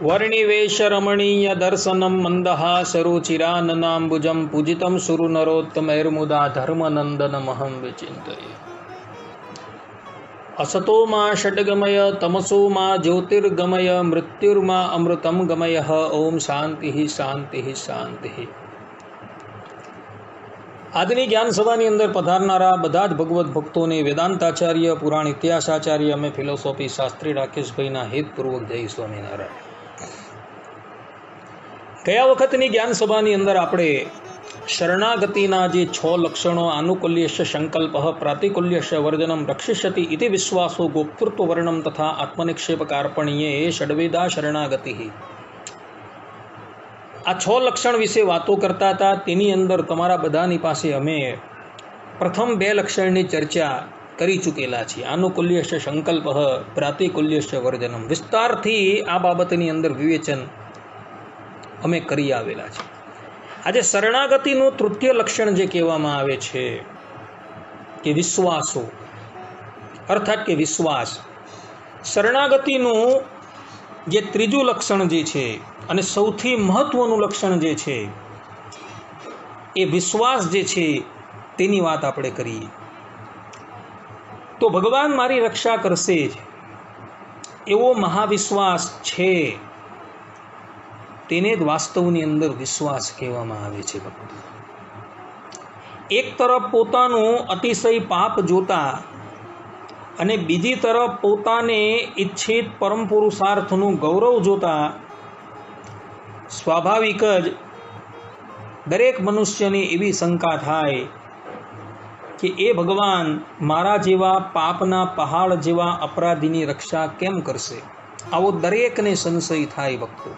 वर्णिवेशरमणीय दर्शनं मन्दहासरुचिराननाम्बुजं पूजितं सुरनरोत्तमैर्मुदा धर्मनन्दनमहं विचिन्तये। असतो मा षड्गमय तमसो मा ज्योतिर्गमय मृत्युर्मा अमृतं गमय। ओम शांति शांति शांति। આજની જ્ઞાન સભાની અંદર પધારનારા બધા જ ભગવત ભક્તોને વેદાંતાચાર્ય, પુરાણ ઇતિહાસાચાર્ય, અમે ફિલોસોફી શાસ્ત્રી રાકેશભાઈના હેતપૂર્વક જય સ્વામિનારાયણ। ગયા વખતની જ્ઞાન સભાની અંદર આપણે શરણાગતિના જે 6 લક્ષણો આનુકૂલ્યસ્ય સંકલ્પ, પ્રાતિકૂલ્યસ્ય વર્જનમ, રક્ષિષ્યતિ ઇતિ વિશ્વાસો, ગોપ્તૃત્વ વર્ણમ તથા આત્મનિક્ષેપ કાર્પણ્યે ષડવેદા શરણાગતિ, આ 6 લક્ષણ વિશે વાતો કરતા હતા। તેની અંદર તમારા બધાની પાસે અમે પ્રથમ 2 લક્ષણની ચર્ચા કરી ચૂકેલા છીએ। આનુકૂલ્યસ્ય સંકલ્પ, પ્રાતિકૂલ્યસ્ય વર્જનમ, વિસ્તારથી આ બાબતની અંદર વિવેચન અમે કરી આવેલા છે। આજે શરણાગતિનું તૃતીય લક્ષણ જે કહેવામાં આવે છે કે વિશ્વાસો, અર્થાત કે વિશ્વાસ। શરણાગતિનું જે ત્રીજું લક્ષણ જે છે અને સૌથી મહત્વનું લક્ષણ જે છે એ વિશ્વાસ જે છે તેની વાત આપણે કરીએ તો ભગવાન મારી રક્ષા કરશે જ એવો મહાવિશ્વાસ છે, તેને જ વાસ્તવની અંદર વિશ્વાસ કહેવામાં આવે છે। ભક્તો, એક તરફ પોતાનું અતિશય પાપ જોતા અને બીજી તરફ પોતાને ઈચ્છિત પરમ પુરુષાર્થનું ગૌરવ જોતા સ્વાભાવિક જ દરેક મનુષ્યની એવી શંકા થાય કે એ ભગવાન મારા જેવા પાપના પહાડ જેવા અપરાધીની રક્ષા કેમ કરશે? આવો દરેકને સંશય થાય ભક્તો।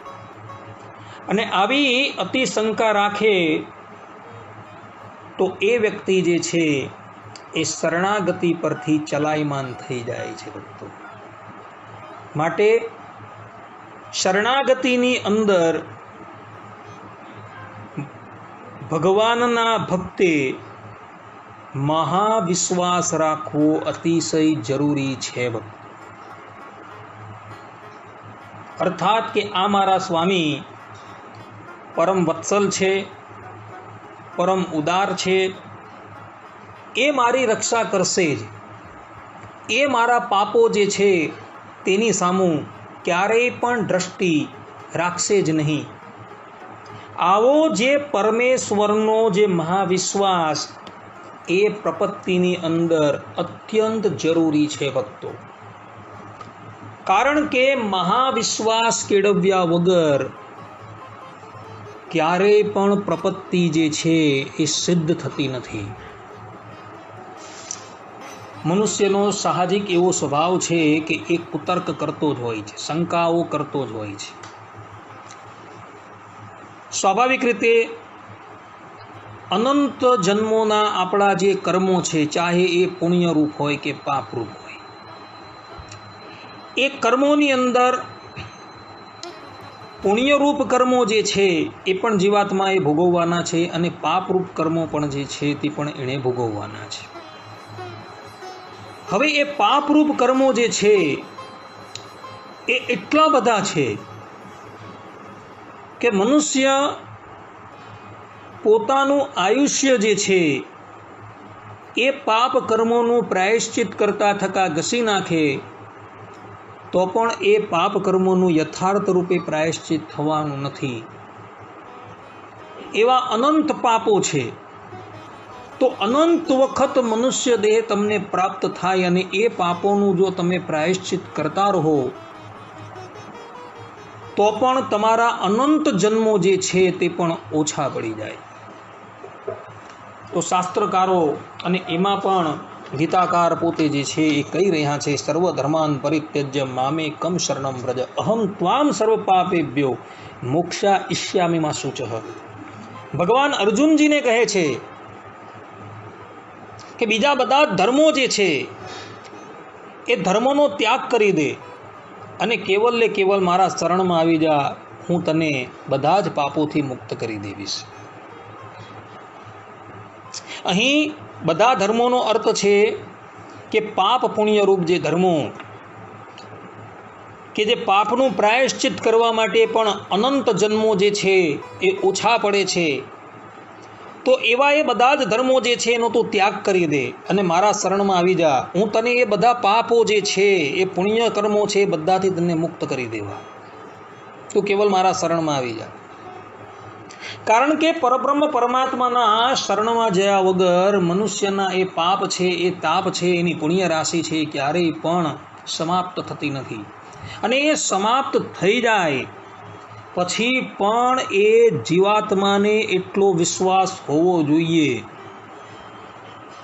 અને આવી અતિ શંકા રાખે તો એ વ્યક્તિ જે છે એ શરણાગતિ પરથી ચલાયમાન થઈ જાય છે ભક્તો। માટે શરણાગતિની અંદર ભગવાનના ભક્તે મહાવિશ્વાસ રાખવો અતિશય જરૂરી છે ભક્તો। અર્થાત કે આ મારા સ્વામી પરમ વત્સલ છે, પરમ ઉદાર છે, એ મારી રક્ષા કરશે જ, એ મારા પાપો જે છે તેની સામું ક્યારેય પણ દ્રષ્ટિ રાખશે જ નહીં। આવો જે પરમેશ્વરનો જે મહાવિશ્વાસ એ પ્રપત્તિની અંદર અત્યંત જરૂરી છે ભક્તો। કારણ કે મહાવિશ્વાસ કેળવ્યા વગર ક્યારેય પણ પ્રપત્તિ જે છે એ સિદ્ધ થતી નથી। મનુષ્યનો સાહજિક એવો સ્વભાવ છે કે એ કુતર્ક કરતો જ હોય છે, શંકાઓ કરતો જ હોય છે। સ્વાભાવિક રીતે અનંત જન્મોના આપણા જે કર્મો છે, ચાહે એ પુણ્યરૂપ હોય કે પાપરૂપ હોય, એ કર્મોની અંદર પુણ્યરૂપ કર્મો જે છે એ પણ જીવાત્મા એ ભોગવવાના છે અને પાપરૂપ કર્મો પણ જે છે તે પણ એણે ભોગવવાના છે। હવે એ પાપરૂપ કર્મો જે છે એ એટલા બધા છે કે મનુષ્ય પોતાનું આયુષ્ય જે છે એ પાપ કર્મોનું પ્રાયશ્ચિત કરતા થકા ઘસી નાખે તો પણ એ પાપ કર્મોનું યથાર્થ રૂપે પ્રાયશ્ચિત થવાનું નથી। એવા અનંત પાપો છે। તો અનંત વખત મનુષ્ય દેહ તમને પ્રાપ્ત થાય અને એ પાપોનું જો તમે પ્રાયશ્ચિત કરતા રહો તો પણ તમારા અનંત જન્મો જે છે તે પણ ઓછા પડી જાય। તો શાસ્ત્રકારો અને એમાં પણ ગીતાકાર પોતે જે છે એ કહી રહ્યા છે, સર્વધર્માન પરિત્યજ્ય મામેકમ શરણમ વ્રજ અહમ ત્વામ સર્વ પાપેભ્યો મોક્ષા ઈષ્યામિ મા શુચઃ। ભગવાન અર્જુનજીને કહે છે કે બીજા બધા ધર્મો જે છે એ ધર્મોનો ત્યાગ કરી દે અને કેવલ ને કેવલ મારા શરણમાં આવી જા, હું તને બધા જ પાપોથી મુક્ત કરી દેવીશ। અહીં બધા ધર્મોનો અર્થ છે કે પાપ પુણ્યરૂપ જે ધર્મો કે જે પાપનું પ્રાયશ્ચિત કરવા માટે પણ અનંત જન્મો જે છે એ ઓછા પડે છે, તો એવા એ બધા જ ધર્મો જે છે એનો તું ત્યાગ કરી દે અને મારા શરણમાં આવી જા. હું તને એ બધા પાપો જે છે, એ પુણ્ય કર્મો છે, એ બધાથી તને મુક્ત કરી દેવા. તું કેવલ મારા શરણમાં આવી જા. કારણ કે પરબ્રહ્મ પરમાત્માના શરણમાં જયા વગર મનુષ્યના એ પાપ છે, એ તાપ છે, એની પુણ્ય રાશિ છે, ક્યારેય પણ સમાપ્ત થતી નથી. અને એ સમાપ્ત થઈ જાય પછી પણ એ જીવાત્માને એટલો વિશ્વાસ હોવો જોઈએ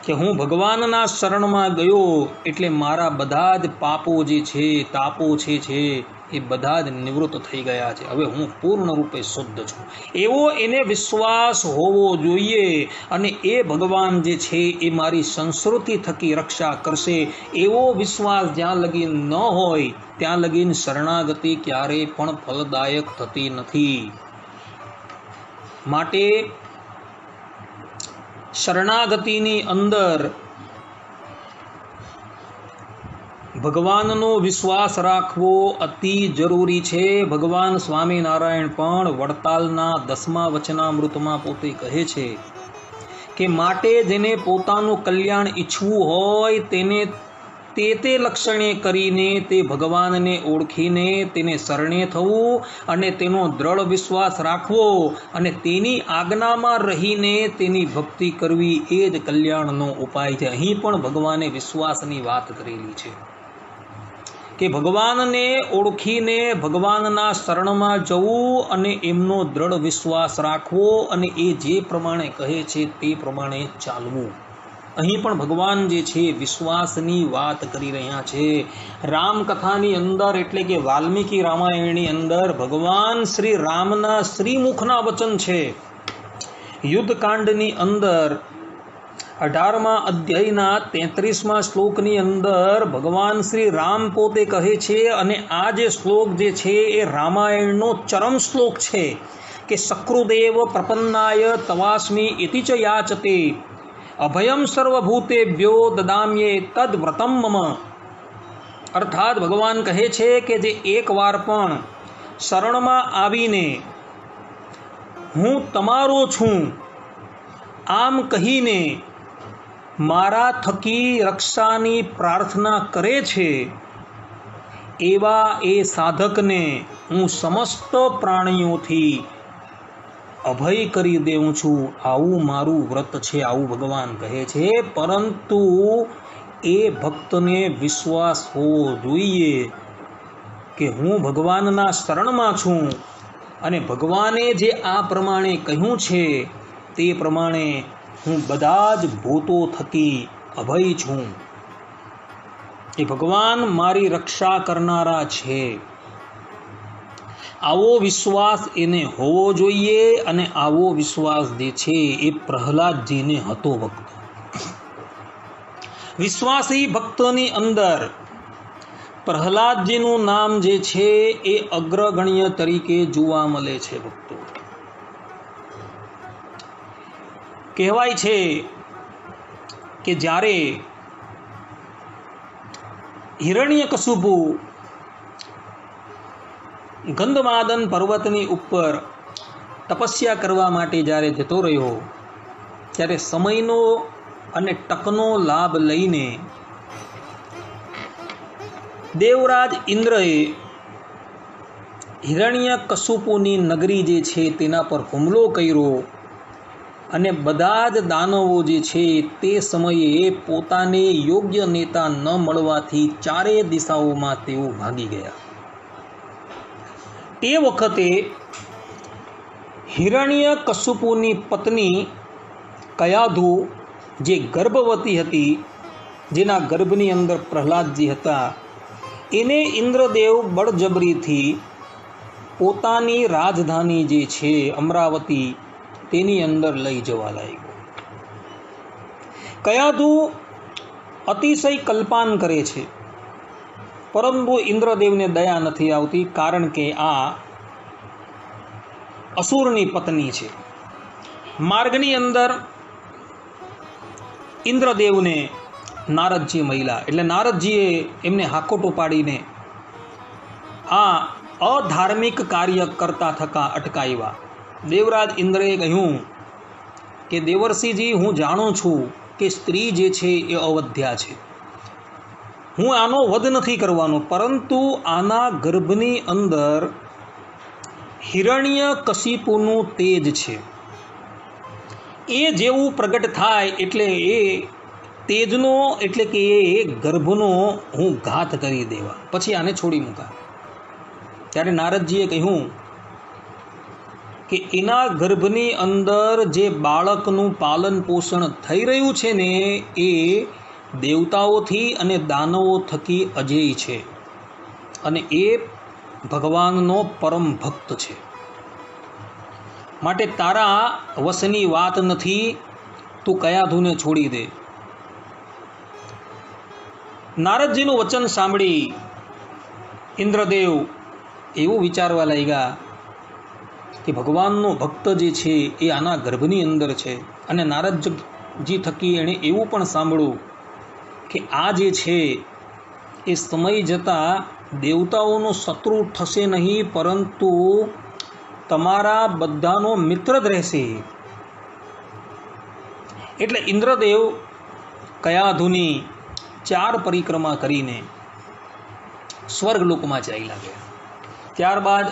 કે હું ભગવાનના શરણમાં ગયો એટલે મારા બધા જ પાપો જે છે, તાપો છે એ બધા જ નિવૃત્ત થઈ ગયા છે. હવે હું પૂર્ણ રૂપે શુદ્ધ છું, એવો એને વિશ્વાસ હોવો જોઈએ. અને એ ભગવાન જે છે એ મારી સંસ્કૃતિ થકી રક્ષા કરશે, એવો વિશ્વાસ જ્યાં લગી ન હોય ત્યાં લગીન શરણાગતિ ક્યારેય પણ ફલદાયક થતી નથી. માટે શરણાગતિની અંદર ભગવાનનો વિશ્વાસ રાખવો અતિ જરૂરી છે. ભગવાન સ્વામિનારાયણ પણ વડતાલના 10મા વચનામૃતમાં પોતે કહે છે કે માટે જેને પોતાનું કલ્યાણ ઈચ્છવું હોય તેને તે લક્ષણે કરીને તે ભગવાનને ઓળખીને તેને શરણે થવું અને તેનો દ્રઢ વિશ્વાસ રાખવો અને તેની આજ્ઞામાં રહીને તેની ભક્તિ કરવી, એ જ કલ્યાણનો ઉપાય છે. અહીં પણ ભગવાને વિશ્વાસની વાત કરેલી છે કે ભગવાનને ઓળખીને ભગવાનના શરણમાં જવું અને એમનો દ્રઢ વિશ્વાસ રાખવો અને એ જે પ્રમાણે કહે છે તે પ્રમાણે ચાલવું. અહીં પણ ભગવાન જે છે વિશ્વાસની વાત કરી રહ્યા છે. રામકથાની અંદર એટલે કે વાલ્મીકી રામાયણની અંદર ભગવાન શ્રી રામના શ્રીમુખના વચન છે. યુદ્ધકાંડની અંદર 18મા અધ્યાયના 33મા શ્લોકની અંદર ભગવાન શ્રી રામ પોતે કહે છે, અને આ જે શ્લોક જે છે એ રામાયણનો ચરમ શ્લોક છે કે સક્રુદેવ પ્રપન્નાય તવાસ્મી ઇતિ ચ યાચતે અભયમ સર્વભૂતેભ્યો દદામ્યે તદ વ્રતમ મમ. અર્થાત ભગવાન કહે છે કે જે એકવાર પણ શરણમાં આવીને હું તમારો છું આમ કહીને મારા થકી રક્ષાની પ્રાર્થના કરે છે, એવા એ સાધકને હું સમસ્ત પ્રાણીઓથી અભય કરી દેઉં છું. આવું મારું વ્રત છે, આવું ભગવાન કહે છે. પરંતુ એ ભક્તને વિશ્વાસ હોવો જોઈએ કે હું ભગવાનના શરણમાં છું અને ભગવાને જે આ પ્રમાણે કહ્યું છે તે પ્રમાણે હું બધા જ ભૂતો થકી અભય છું. એ ભગવાન મારી રક્ષા કરનારા છે, આવો વિશ્વાસ એને હોવો જોઈએ. અને આવો વિશ્વાસ જે છે એ પ્રહલાદજીને હતો. ભક્તો વિશ્વાસી ભક્તોની અંદર પ્રહલાદજીનું નામ જે છે એ અગ્રગણ્ય તરીકે જોવા મળે છે. ભક્તો કહેવાય છે કે જ્યારે હિરણ્યકશુપુ ગંધમાદન પર્વતની ઉપર તપસ્યા કરવા માટે જ્યારે જતો રહ્યો ત્યારે સમયનો અને તકનો લાભ લઈને દેવરાજ ઇન્દ્રએ હિરણ્યકશુપુની નગરી જે છે તેના પર હુમલો કર્યો અને બધા જ દાનવો જે છે તે સમયે પોતાને યોગ્ય નેતા ન મળવાથી ચારે દિશાઓમાં તેઓ ભાગી ગયા. તે વખતે હિરણ્યકશુપુની પત્ની કયાધુ જે ગર્ભવતી હતી, જેના ગર્ભની અંદર પ્રહલાદજી હતા, એને ઇન્દ્રદેવ બળજબરીથી પોતાની રાજધાની જે છે અમરાવતી તેની અંદર લઈ જવા લાગ્યો. કયાધુ અતિશય કલ્પાન કરે છે, પરંતુ ઇન્દ્રદેવને દયા નથી આવતી, કારણ કે આ અસુરની પત્ની છે. માર્ગની અંદર ઇન્દ્રદેવને નારદજી મળ્યા, એટલે નારદજીએ એમને હાકોટો પાડીને આ અધાર્મિક કાર્ય કરતા થકા અટકાવ્યા. દેવરાજ ઇન્દ્રએ કહ્યું કે દેવર્ષિજી, હું જાણું છું કે સ્ત્રી જે છે એ અવધ્યા છે. હું આનો વધ નથી કરવાનો, પરંતુ આના ગર્ભની અંદર હિરણ્યકશિપુનું તેજ છે. એ જેવું પ્રગટ થાય એટલે એ તેજનો એટલે કે એ ગર્ભનો હું ઘાત કરી દેવા, પછી આને છોડી મૂકા. ત્યારે નારદજીએ કહ્યું કે એના ગર્ભની અંદર જે બાળકનું પાલન પોષણ થઈ રહ્યું છે ને, એ દેવતાઓથી અને દાનવો થકી અજેય છે, અને એ ભગવાનનો પરમ ભક્ત છે. માટે તારા વશની વાત નથી, તું કયાધુને છોડી દે. નારદજીનું વચન સાંભળી ઇન્દ્રદેવ એવું વિચારવા લાગ્યા કે ભગવાનનો ભક્ત જે છે એ આના ગર્ભની અંદર છે. અને નારદજી થકી એણે એવું પણ સાંભળ્યું કે આ જે છે એ સમય જતાં દેવતાઓનો શત્રુ થશે નહીં, પરંતુ તમારા બધાનો મિત્ર જ રહેશે. એટલે ઇન્દ્રદેવ કયાધુની 4 પરિક્રમા કરીને સ્વર્ગલોકમાં ચાલ્યા ગયા. ત્યારબાદ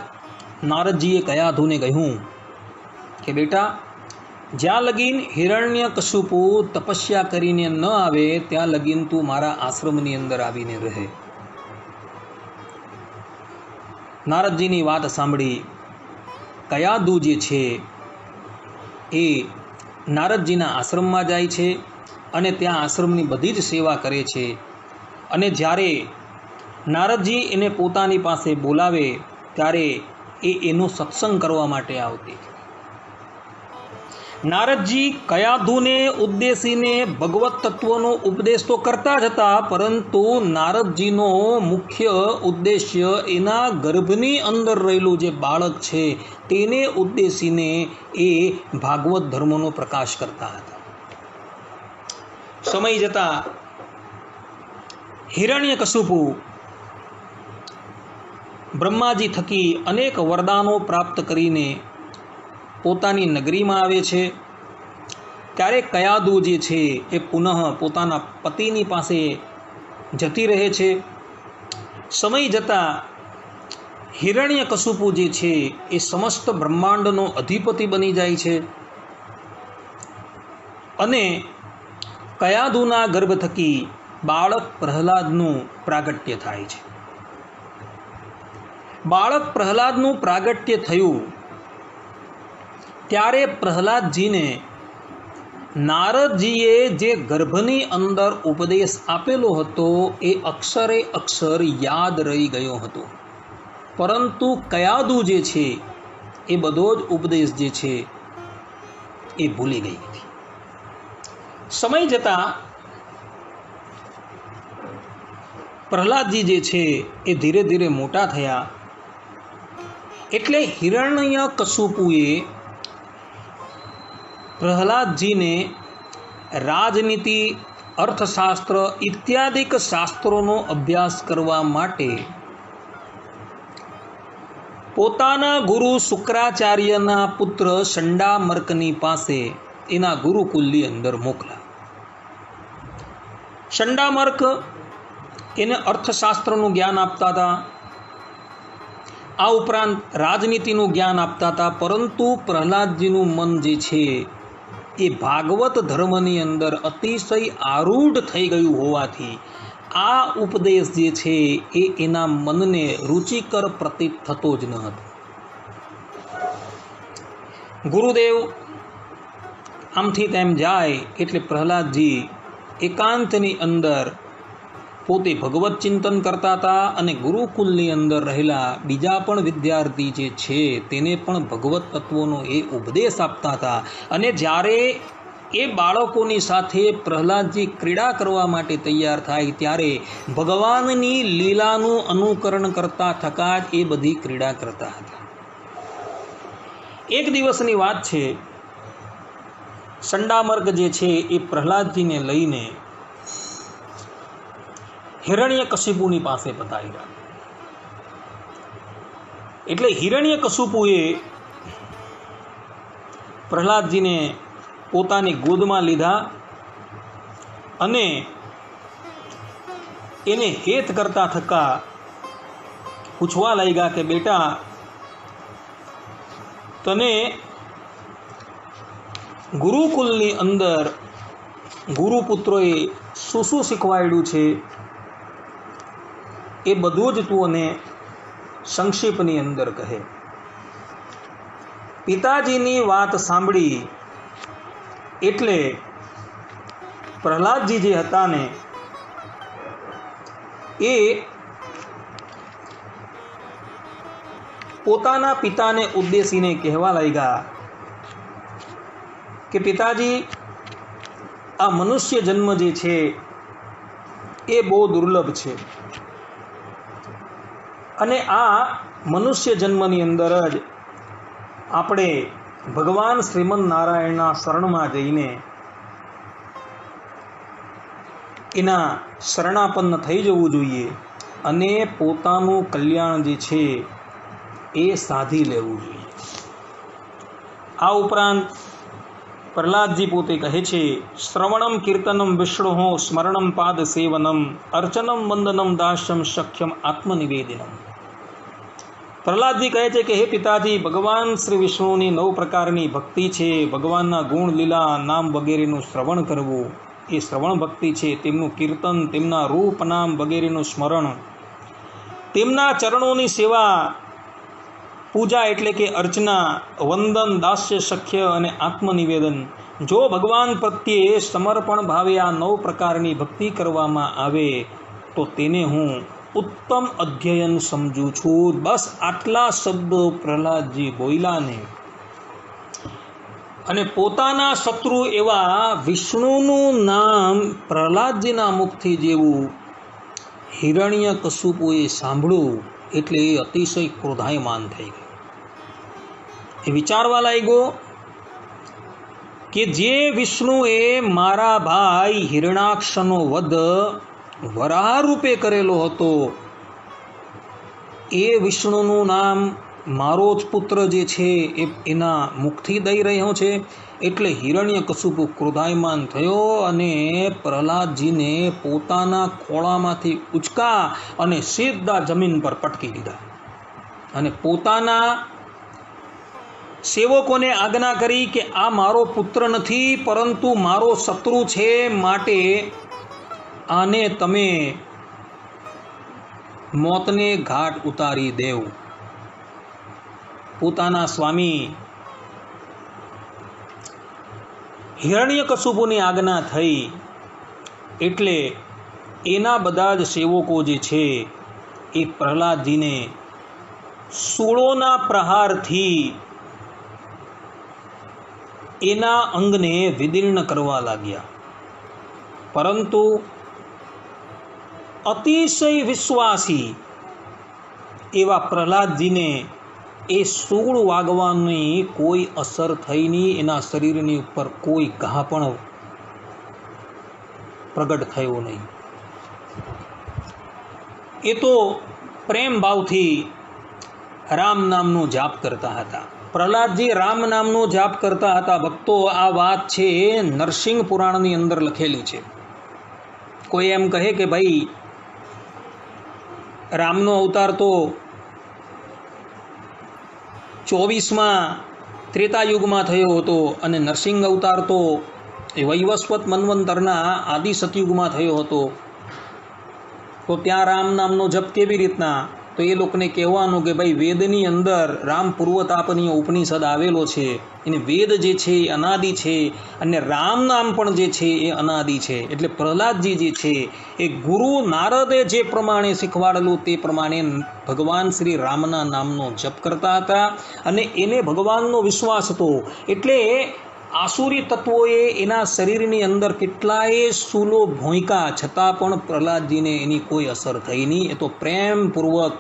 નારદજીએ કયાધુને કહ્યું કે બેટા, જ્યાં લગીન હિરણ્યકશિપુ તપસ્યા કરીને ન આવે ત્યાં લગીન તું મારા આશ્રમની અંદર આવીને રહે. નારદજીની વાત સાંભળી કયાધુ જે છે એ નારદજીના આશ્રમમાં જાય છે અને ત્યાં આશ્રમની બધી જ સેવા કરે છે. અને જ્યારે નારદજી એને પોતાની પાસે બોલાવે ત્યારે એ એનો સત્સંગ કરવા માટે આવતી. નારદજી કયાધુને ઉદ્દેશીને ભગવત તત્વનો ઉપદેશ તો કરતા જ હતા, પરંતુ નારદજીનો મુખ્ય ઉદ્દેશ્ય એના ગર્ભની અંદર રહેલું જે બાળક છે તેને ઉદ્દેશીને એ ભાગવત ધર્મનો પ્રકાશ કરતા હતા. સમય જતાં હિરણ્યકશિપુ બ્રહ્માજી થકી અનેક વરદાનો પ્રાપ્ત કરીને પોતાની નગરીમાં આવે છે. ત્યારે કયાધુ જે છે એ પુનઃ પોતાના પતિની પાસે જતી રહે છે. સમય જતાં હિરણ્યકશિપુ જે છે એ સમસ્ત બ્રહ્માંડનો અધિપતિ બની જાય છે. અને કયાધુના ગર્ભ થકી બાળક પ્રહલાદનું પ્રાગટ્ય થાય છે. બાળક પ્રહલાદનું પ્રાગટ્ય થયું ત્યારે પ્રહલાદજીને નારદજીએ જે ગર્ભની અંદર ઉપદેશ આપેલો હતો એ અક્ષરે અક્ષર યાદ રહી ગયો હતો, પરંતુ કયાધુ જે છે એ બધો જ ઉપદેશ જે છે એ ભૂલી ગઈ હતી. સમય જતાં પ્રહલાદજી જે છે એ ધીરે ધીરે મોટા થયા. એટલે હિરણ્યકશિપુએ પ્રહલાદજીને રાજનીતિ, અર્થશાસ્ત્ર ઇત્યાદિક શાસ્ત્રોનો અભ્યાસ કરવા માટે પોતાના ગુરુ શુક્રાચાર્યના પુત્ર શંડામર્કની પાસે એના ગુરુકુલની અંદર મોકલા. શંડામર્ક એને અર્થશાસ્ત્રનું જ્ઞાન આપતા હતા, આ ઉપરાંત રાજનીતિનું જ્ઞાન આપતા હતા, પરંતુ પ્રહલાદજીનું મન જે છે એ ભાગવત ધર્મની અંદર અતિશય આરૂઢ થઈ ગયું હોવાથી આ ઉપદેશ જે છે એ એના મનને રુચિકર પ્રતીત થતો જ ન હતો. ગુરુદેવ આમથી તેમ જાય એટલે પ્રહલાદજી એકાંતની અંદર પોતે ભગવત ચિંતન કરતા હતા અને ગુરુકુલની અંદર રહેલા બીજા પણ વિદ્યાર્થી જે છે તેને પણ ભગવત તત્વોનો એ ઉપદેશ આપતા હતા. અને જ્યારે એ બાળકોની સાથે પ્રહલાદજી ક્રીડા કરવા માટે તૈયાર થાય ત્યારે ભગવાનની લીલાનું અનુકરણ કરતા થકા જ એ બધી ક્રીડા કરતા હતા. એક દિવસની વાત છે, શંડામર્ક જે છે એ પ્રહલાદજીને લઈને હિરણ્યકશિપુની પાસે પધાર્યા. એટલે હિરણ્યકશુપુએ પ્રહલાદજીને પોતાની ગોદમાં લીધા અને એને હેત કરતા થકા પૂછવા લાગ્યા કે બેટા, તને ગુરુકુલની અંદર ગુરુપુત્રોએ શું શું શીખવાડ્યું છે એ બધું જ તું અને સંક્ષેપની અંદર કહે. પિતાજીની વાત સાંભળી એટલે પ્રહલાદજી જે હતા ને એ પોતાના પિતાને ઉદ્દેશીને કહેવા લાગ્યા કે પિતાજી, આ મનુષ્ય જન્મ જે છે એ બહુ દુર્લભ છે અને આ મનુષ્ય જન્મની અંદર જ આપણે ભગવાન શ્રીમદ નારાયણના શરણમાં જઈને એના શરણાપન્ન થઈ જવું જોઈએ અને પોતાનું કલ્યાણ જે છે એ સાધી લેવું જોઈએ. આ ઉપરાંત પ્રહલાદજી પોતે કહે છે, શ્રવણમ કીર્તનમ વિષ્ણુ સ્મરણમ પાદ સેવનમ અર્ચનમ વંદનમ દાસ્યમ શક્યમ આત્મનિવેદનમ. પ્રહલાદજી કહે છે કે હે પિતાજી, ભગવાન શ્રી વિષ્ણુની 9 પ્રકારની ભક્તિ છે. ભગવાનના ગુણ, લીલા, નામ વગેરેનું શ્રવણ કરવું એ શ્રવણ ભક્તિ છે. તેમનું કીર્તન, તેમના રૂપ, નામ વગેરેનું સ્મરણ, તેમના ચરણોની સેવા, પૂજા એટલે કે અર્ચના, વંદન, દાસ્ય, સખ્ય અને આત્મનિવેદન. જો ભગવાન પ્રત્યે સમર્પણ ભાવે આ 9 પ્રકારની ભક્તિ કરવામાં આવે તો તેને હું ઉત્તમ અધ્યયન સમજું છું. બસ આટલા શબ્દો પ્રહલાદજી બોલ્યા ને અને પોતાના શત્રુ એવા વિષ્ણુનું નામ પ્રહલાદજીના મુખથી જેવું હિરણ્યકશુપુએ સાંભળ્યું એટલે એ અતિશય ક્રોધાયમાન થઈ ગયો. એ વિચારવા લાગ્યો કે જે વિષ્ણુએ મારા ભાઈ હિરણાક્ષનો વધ વરાહ રૂપે કરેલો હતો એ વિષ્ણુનું નામ મારો જ પુત્ર જે છે એ એના મુખથી દઈ રહ્યો છે. એટલે હિરણ્યકશુપુ ક્રોધાયમાન થયો અને પ્રહલાદજીને પોતાના ખોળામાંથી ઉચકા અને સીધા જમીન પર પટકી દીધા અને પોતાના સેવકોને આજ્ઞા કરી કે આ મારો પુત્ર નથી પરંતુ મારો શત્રુ છે, માટે આને તમે મોતને ઘાટ ઉતારી દેવ. પોતાના સ્વામી હિરણ્યકશુપુની આજ્ઞા થઈ એટલે એના બધા જ સેવકો જે છે એ પ્રહલાદજીને શૂળોના પ્રહારથી એના અંગને વિદીર્ણ કરવા લાગ્યા. પરંતુ અતિશય વિશ્વાસી એવા પ્રહલાદજીને એ શૂળ વાગવાની કોઈ અસર થઈ નહીં. એના શરીરની ઉપર કોઈ ઘા પણ પ્રગટ થયો નહીં. એ તો પ્રેમ ભાવથી રામ નામનો જાપ કરતા હતા. પ્રહલાદજી રામ નામનો જાપ કરતા હતા. ભક્તો, આ વાત છે નરસિંહ પુરાણની અંદર લખેલી છે. કોઈ એમ કહે કે ભાઈ રામનો અવતાર તો 24માં ત્રેતાયુગમાં થયો હતો અને નરસિંહ અવતાર તો એ વૈવસ્વત મન્વંતરના આદિ સતયુગમાં થયો હતો. તો ત્યાં રામ નામનો જપ કેવી રીતના? તો એ લોકોને કહેવાનું કે ભાઈ વેદની અંદર રામ પૂર્વતાપનીય ઉપનિષદ આવેલો છે. એને વેદ જે છે એ અનાદિ છે અને રામ નામ પણ જે છે એ અનાદિ છે. એટલે પ્રહલાદજી જે છે એ ગુરુ નારદે જે પ્રમાણે શીખવાડેલું તે પ્રમાણે ભગવાન શ્રી રામના નામનો જપ કરતા હતા અને એને ભગવાનનો વિશ્વાસ હતો. એટલે આસુરી તત્વોએ એના શરીરની અંદર કેટલાય શૂલો ભોંયકા છતાં પણ પ્રહલાદજીને એની કોઈ અસર થઈ નહીં. એ તો પ્રેમપૂર્વક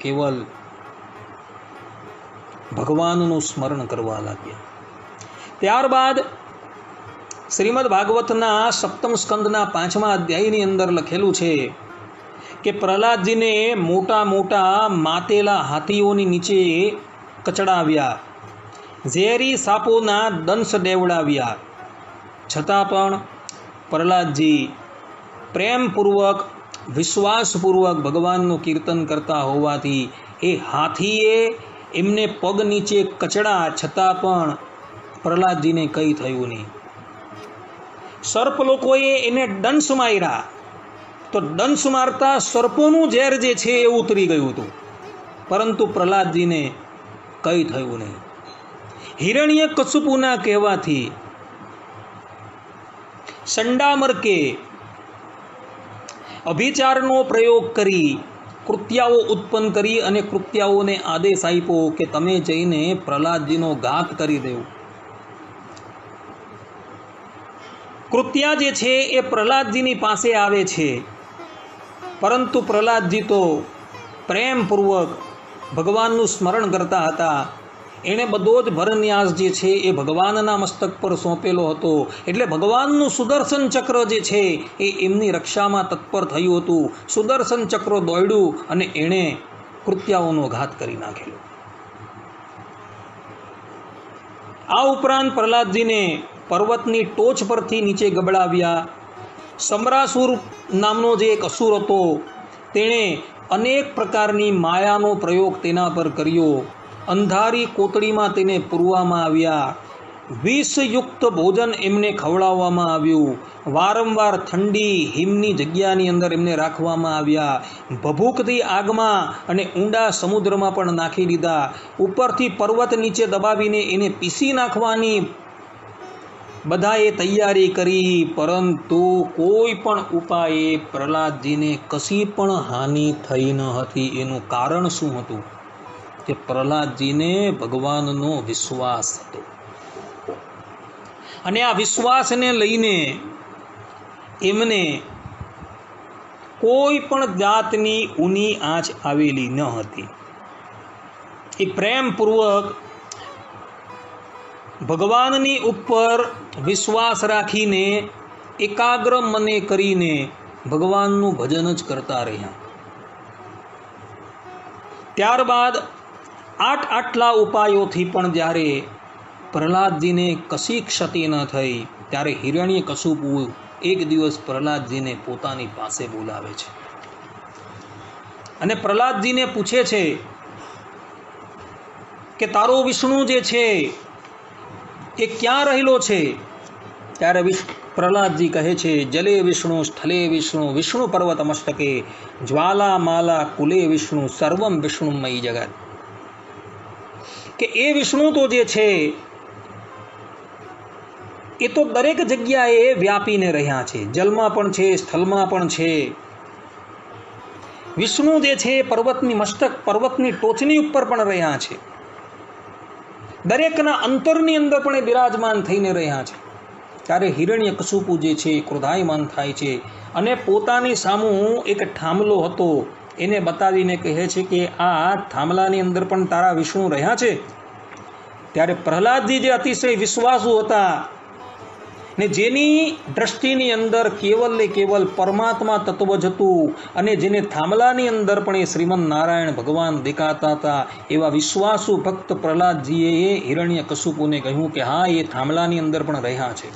કેવલ ભગવાનનું સ્મરણ કરવા લાગ્યા. ત્યારબાદ શ્રીમદ ભાગવતના 7મ સ્કંદના 5મા અધ્યાયની અંદર લખેલું છે કે પ્રહલાદજીને મોટા મોટા માતેલા હાથીઓની નીચે કચડાવ્યા, ઝેરી સાપોના દંશ દેવડાવ્યા, છતાં પણ પ્રહલાદજી પ્રેમપૂર્વક વિશ્વાસપૂર્વક ભગવાનનું કીર્તન કરતા હોવાથી એ હાથીએ એમને પગ નીચે કચડા, છતાં પણ પ્રહલાદજીને કંઈ થયું નહીં. સર્પ લોકોએ એને દંશ માર્યા, તો દંશ મારતા સર્પોનું ઝેર જે છે એ ઉતરી ગયું હતું, પરંતુ પ્રહલાદજીને કંઈ થયું નહીં. હિરણ્યકશિપુના કહેવાથી સંડામર્કે અભિચારનો પ્રયોગ કરી કૃત્યાઓ ઉત્પન્ન કરી અને કૃત્યાઓને આદેશ આપ્યો કે તમે જઈને પ્રહલાદજીનો ઘાત કરી દેવો. કૃત્યા જે છે એ પ્રહલાદજીની પાસે આવે છે, પરંતુ પ્રહલાદજી તો પ્રેમપૂર્વક ભગવાનનું સ્મરણ કરતા હતા. એણે બધો જ ભરન્યાસ જે છે એ ભગવાનના મસ્તક પર સોંપેલો હતો, એટલે ભગવાનનું સુદર્શન ચક્ર જે છે એ એમની રક્ષામાં તત્પર થયું હતું. સુદર્શન ચક્ર દોડ્યું અને એણે કૃત્યાઓનો ઘાત કરી નાખેલો. આ ઉપરાંત પ્રહલાદજીને પર્વતની ટોચ પરથી નીચે ગબડાવ્યા. સમરાસુર નામનો જે એક અસુર હતો, તેણે અનેક પ્રકારની માયાનો પ્રયોગ તેના પર કર્યો. અંધારી કોતડીમાં તેને પૂરવામાં આવ્યા, વિષયુક્ત ભોજન એમને ખવડાવવામાં આવ્યું, વારંવાર ઠંડી હિમની જગ્યાની અંદર એમને રાખવામાં આવ્યા, ભભૂકથી આગમાં અને ઊંડા સમુદ્રમાં પણ નાખી દીધા, ઉપરથી પર્વત નીચે દબાવીને એને પીસી નાખવાની બધાએ તૈયારી કરી, પરંતુ કોઈ પણ ઉપાયે પ્રહલાદજીને કશી પણ હાનિ થઈ ન હતી. એનું કારણ શું હતું? કે પ્રહલાદજીને ભગવાનનો વિશ્વાસ હતો, અને આ વિશ્વાસને લઈને એમને કોઈ પણ જાતની ઊની આંચ આવેલી ન હતી. એ પ્રેમપૂર્વક ભગવાનની ઉપર વિશ્વાસ રાખીને એકાગ્ર મને કરીને ભગવાનનું ભજન જ કરતા રહ્યા. ત્યારબાદ આટલા ઉપાયોથી પણ જ્યારે પ્રહલાદજીને કશી ક્ષતિ ન થઈ, ત્યારે હિરણ્યકશિપુ એક દિવસ પ્રહલાદજીને પોતાની પાસે બોલાવે છે અને પ્રહલાદજીને પૂછે છે કે તારો વિષ્ણુ જે છે એ ક્યાં રહેલો છે? ત્યારે પ્રહલાદજી કહે છે, જલે વિષ્ણુ સ્થલે વિષ્ણુ વિષ્ણુ પર્વત મસ્તકે જ્વાલા માલા કુલે વિષ્ણુ સર્વમ વિષ્ણુમય જગત. કે એ વિષ્ણુ તો જે છે એ તો દરેક જગ્યાએ વ્યાપીને રહ્યા છે, જલમાં પણ છે, સ્થળમાં પણ છે. વિષ્ણુ જે છે પર્વતની મસ્તક, પર્વતની ટોચની ઉપર પણ રહ્યા છે, દરેકના અંતરની અંદર પણ એ બિરાજમાન થઈને રહ્યા છે. ત્યારે હિરણ્યકશિપુ જે છે ક્રોધાયમાન થાય છે અને પોતાની સામું એક થાંભલો હતો એને બતાવીને કહે છે કે આ થાંભલાની અંદર પણ તારા વિષ્ણુ રહ્યા છે. ત્યારે પ્રહલાદજી જે અતિશય વિશ્વાસુ હતા ને જેની દ્રષ્ટિની અંદર કેવલ ને કેવલ પરમાત્મા તત્વ જ હતું, અને જેને થાંભલાની અંદર પણ એ શ્રીમન નારાયણ ભગવાન દેખાતા હતા, એવા વિશ્વાસુ ભક્ત પ્રહલાદજીએ હિરણ્યકશિપુને કહ્યું કે હા, એ થાંભલાની અંદર પણ રહ્યા છે.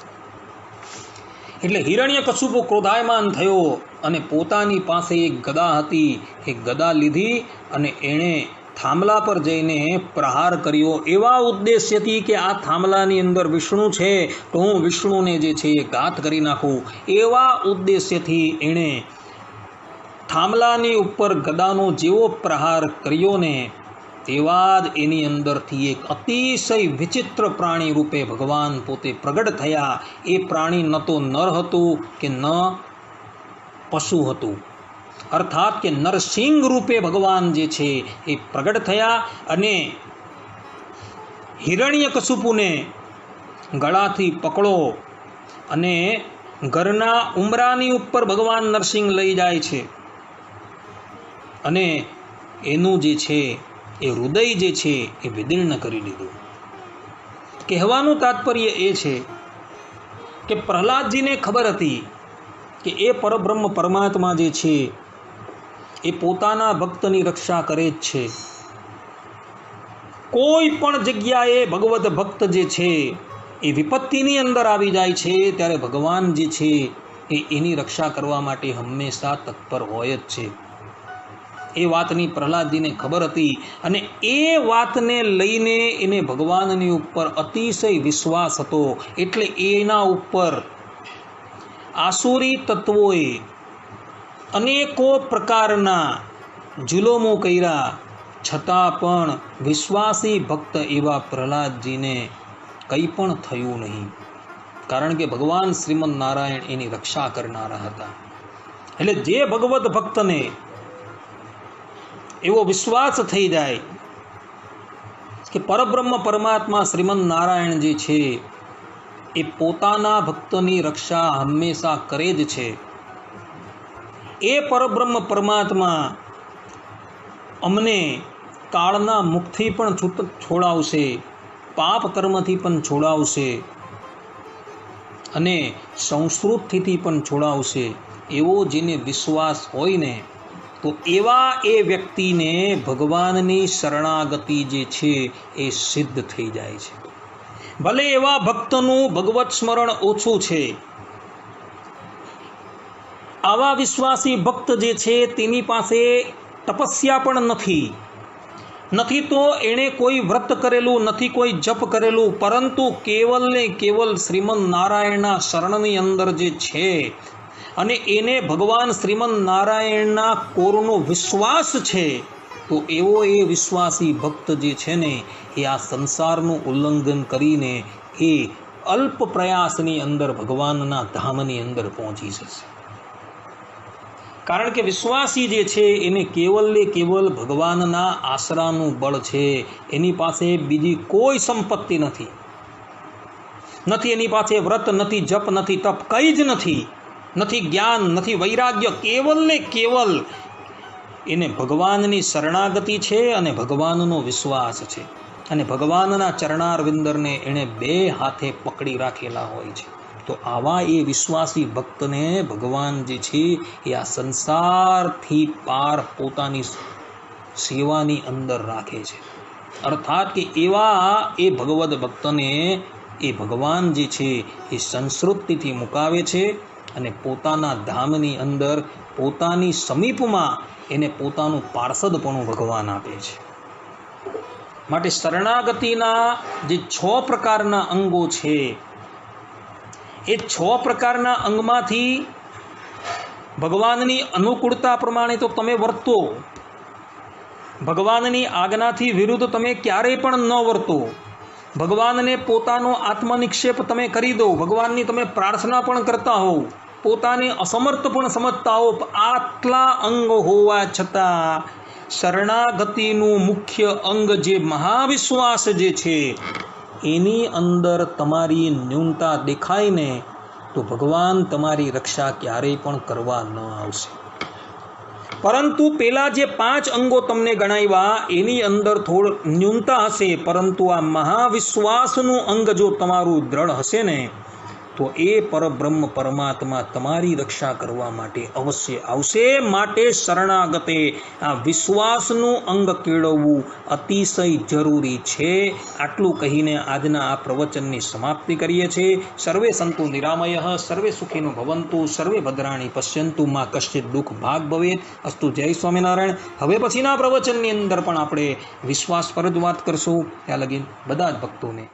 એટલે હિરણ્યકશિપુ ક્રોધાયમાન થયો અને પોતાની પાસે એક ગદા હતી, એ ગદા લીધી અને એણે થાંભલા પર જઈને પ્રહાર કર્યો, એવા ઉદ્દેશ્યથી કે આ થાંભલાની અંદર વિષ્ણુ છે તો હું વિષ્ણુને જે છે એ ઘાત કરી નાખું. એવા ઉદ્દેશ્યથી એણે થાંભલાની ઉપર ગદાનો જેવો પ્રહાર કર્યો ને, તેવા જ એની અંદરથી એક અતિશય વિચિત્ર પ્રાણી રૂપે ભગવાન પોતે પ્રગટ થયા. એ પ્રાણી ન તો નર હતું કે ન પશુ હતું, અર્થાત કે નરસિંહ રૂપે ભગવાન જે છે એ પ્રગટ થયા અને હિરણ્યકશિપુને ગળાથી પકડો અને ઘરના ઉંબરાની ઉપર ભગવાન નરસિંહ લઈ જાય છે અને એનું જે છે એ હૃદય જે છે એ વિદીર્ણ કરી લીધું. કહેવાનું તાત્પર્ય એ છે કે પ્રહલાદજીને ખબર હતી કે એ પરબ્રહ્મ પરમાત્મા જે છે એ પોતાના ભક્તની રક્ષા કરે જ છે. કોઈ પણ જગ્યાએ ભગવદ ભક્ત જે છે એ વિપત્તિની અંદર આવી જાય છે ત્યારે ભગવાન જે છે એ એની રક્ષા કરવા માટે હંમેશા તત્પર હોય જ છે. એ વાતની પ્રહલાદજીને ખબર હતી અને એ વાતને લઈને એને ભગવાનની ઉપર અતિશય વિશ્વાસ હતો. એટલે એના ઉપર આસુરી તત્વોએ અનેકો પ્રકારના જુલમો કર્યા, છતાં પણ વિશ્વાસી ભક્ત એવા પ્રહલાદજીને કંઈ પણ થયું નહીં, કારણ કે ભગવાન શ્રીમદ નારાયણ એની રક્ષા કરનારા હતા. એટલે જે ભગવત ભક્તને એવો વિશ્વાસ થઈ જાય કે પરબ્રહ્મ પરમાત્મા શ્રીમદ નારાયણ જે છે એ પોતાના ભક્તની રક્ષા હંમેશા કરે જ છે. એ પરબ્રહ્મ પરમાત્મા અમને કાળના મુખથી પણ છોડાવશે, પાપ કર્મથી પણ છોડાવશે અને સંસ્કૃતિથી પણ છોડાવશે, એવો જેને વિશ્વાસ હોય ને તો એવા એ વ્યક્તિને ભગવાનની શરણાગતિ જે છે એ સિદ્ધ થઈ જાય છે. ભલે એવા ભક્તનું ભગવત સ્મરણ ઓછું છે, આવા વિશ્વાસી ભક્ત જે છે તેની પાસે તપસ્યા પણ નથી તો એણે કોઈ વ્રત કરેલું નથી, કોઈ જપ કરેલું, પરંતુ કેવલ ને કેવલ શ્રીમદ નારાયણના શરણની અંદર જે છે અને એને ભગવાન શ્રીમદ નારાયણના કોરનો વિશ્વાસ છે, તો એવો એ વિશ્વાસી ભક્ત જે છે ને એ આ સંસારનું ઉલ્લંઘન કરીને એ અલ્પ પ્રયાસની અંદર ભગવાનના ધામની અંદર પહોંચી જશે. કારણ કે વિશ્વાસી જે છે એને કેવલ ને કેવલ ભગવાનના આશરાનું બળ છે. એની પાસે બીજી કોઈ સંપત્તિ નથી, એની પાસે વ્રત નથી, જપ નથી, તપ કંઈ જ નથી જ્ઞાન નથી, વૈરાગ્ય, કેવલ ને કેવલ એને ભગવાનની શરણાગતિ છે અને ભગવાનનો વિશ્વાસ છે અને ભગવાનના ચરણારવિંદરને એણે બે હાથે પકડી રાખેલા હોય છે. તો આવા એ વિશ્વાસી ભક્તને ભગવાન જે છે એ આ સંસારથી પાર પોતાની સેવાની અંદર રાખે છે. અર્થાત કે એવા એ ભગવદ ભક્તને એ ભગવાન જે છે એ સંસ્કૃતિથી મુકાવે છે અને પોતાના ધામની અંદર પોતાની સમીપમાં એને પોતાનું પાર્ષદપણું ભગવાન આપે છે. માટે શરણાગતિના જે 6 પ્રકારના અંગો છે એ 6 પ્રકારના અંગમાંથી ભગવાનની અનુકૂળતા પ્રમાણે તો તમે વર્તો, ભગવાનની આજ્ઞાથી વિરુદ્ધ તમે ક્યારેય પણ ન વર્તો, ભગવાનને પોતાનો આત્મનિક્ષેપ તમે કરી દો, ભગવાનની તમે પ્રાર્થના પણ કરતા હોવ, પોતાને અસમર્થ પણ સમજતા હો, આટલા અંગ હોવા છતાં શરણાગતિનું મુખ્ય અંગ જે મહાવિશ્વાસ જે છે એની અંદર તમારી ન્યૂનતા દેખાય ને તો ભગવાન તમારી રક્ષા ક્યારેય પણ કરવા ન આવશે. પરંતુ પેલા જે 5 અંગો તમને ગણાવ્યા એની અંદર થોડ ન્યૂનતા હશે, પરંતુ આ મહાવિશ્વાસનું અંગ જો તમારું દ્રઢ હશે ને તો એ પરબ્રહ્મ પરમાત્મા તમારી રક્ષા કરવા માટે અવશ્ય આવશે. માટે શરણાગતે આ વિશ્વાસનું અંગ કેળવવું અતિશય જરૂરી છે. આટલું કહીને આજના આ પ્રવચનની સમાપ્તિ કરીએ છીએ. સર્વે સંતુ નિરામયઃ, સર્વે સુખીનો ભવંતુ, સર્વે ભદ્રાણી પશ્યંતુ, માં કશ્ચિત દુઃખ ભાગ ભવેત. અસ્તુ. જય સ્વામિનારાયણ. હવે પછીના પ્રવચનની અંદર પણ આપણે વિશ્વાસ પર જ વાત કરશું. ત્યાં લગી બધા જ ભક્તોને